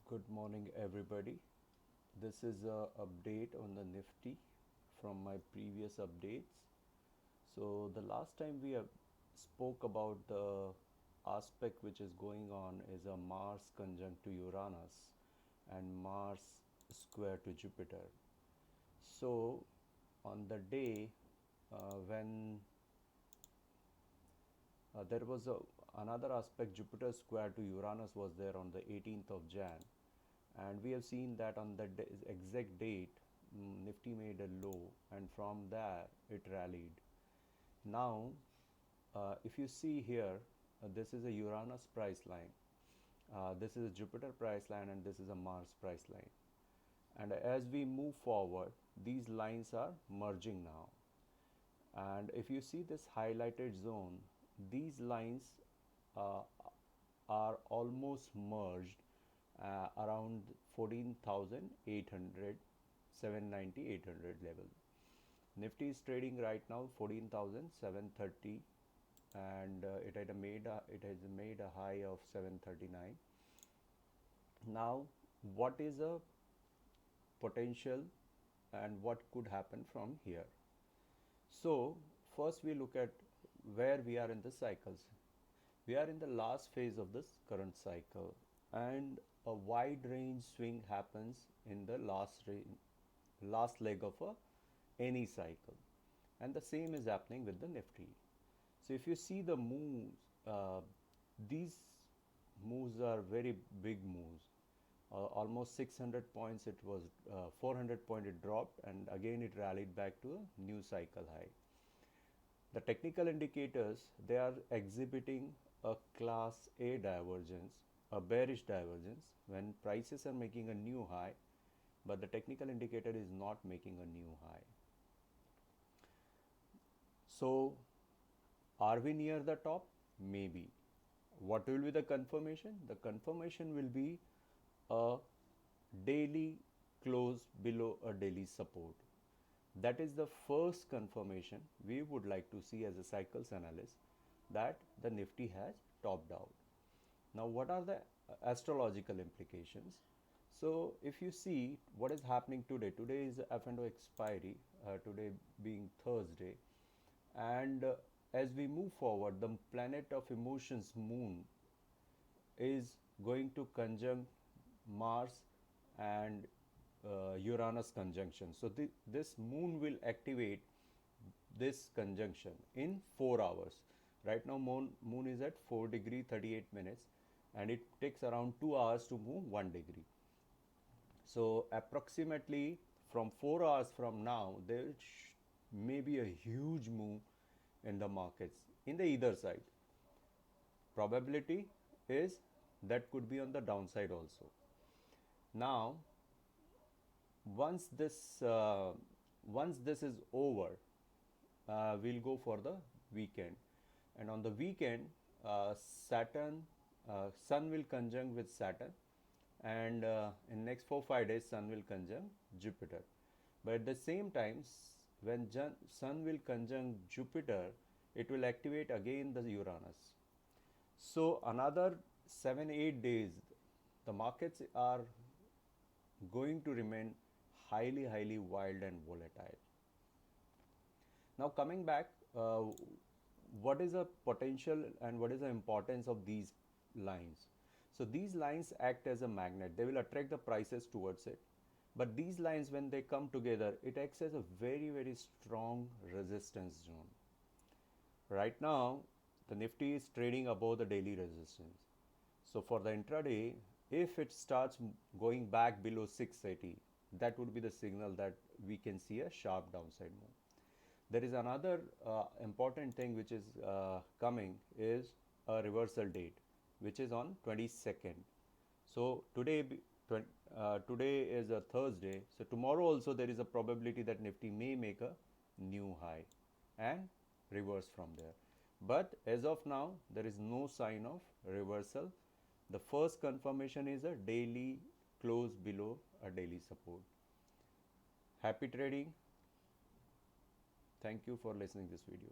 Good morning, everybody. This is a update on the Nifty from my previous updates. So the last time we have spoke about the aspect which is going on is a Mars conjunct to Uranus and Mars square to Jupiter. So on the day when there was another aspect, Jupiter square to Uranus was there on the 18th of Jan, and we have seen that on the exact date Nifty made a low, and from there it rallied. Now if you see here, this is a Uranus price line, this is a Jupiter price line, and this is a Mars price line. And as we move forward, these lines are merging now. And if you see this highlighted zone, these lines uh, are almost merged around 14,800, 790, 800 level. Nifty is trading right now 14,730, and it has made a high of 739. Now, what is a potential and what could happen from here? So first we look at where we are in the cycles. We are in the last phase of this current cycle, and a wide range swing happens in the last leg of any cycle, and the same is happening with the Nifty. So if you see the moves, these moves are very big moves. Almost 600 points it was, 400 point it dropped, and again it rallied back to a new cycle high. The technical indicators, they are exhibiting a class A divergence, a bearish divergence, when prices are making a new high, but the technical indicator is not making a new high. So are we near the top? Maybe. What will be the confirmation? The confirmation will be a daily close below a daily support. That is the first confirmation we would like to see as a cycles analyst, that the Nifty has topped out. Now, what are the astrological implications? So if you see what is happening today, today is F&O expiry, today being Thursday, and as we move forward, the planet of emotions, Moon, is going to conjunct Mars and Uranus conjunction. So this Moon will activate this conjunction in 4 hours. Right now moon is at 4 degree 38 minutes, and it takes around 2 hours to move 1 degree. So approximately from 4 hours from now, there may be a huge move in the markets in the either side. Probability is that could be on the downside also. Now once this uh, once this is over, we'll go for the weekend, and on the weekend, Saturn, Sun will conjunct with Saturn, and in next 4-5 days Sun will conjunct Jupiter. But at the same time, when Sun will conjunct Jupiter, it will activate again the Uranus. So another 7-8 days the markets are going to remain highly wild and volatile. Now coming back, what is the potential and what is the importance of these lines? So these lines act as a magnet. They will attract the prices towards it. But these lines, when they come together, it acts as a very strong resistance zone. Right now, the Nifty is trading above the daily resistance. So for the intraday, if it starts going back below 680, that would be the signal that we can see a sharp downside move. There is another important thing which is coming, is a reversal date, which is on 22nd. So today is a Thursday. So tomorrow also there is a probability that Nifty may make a new high and reverse from there. But as of now, there is no sign of reversal. The first confirmation is a daily close below a daily support. Happy trading. Thank you for listening this video.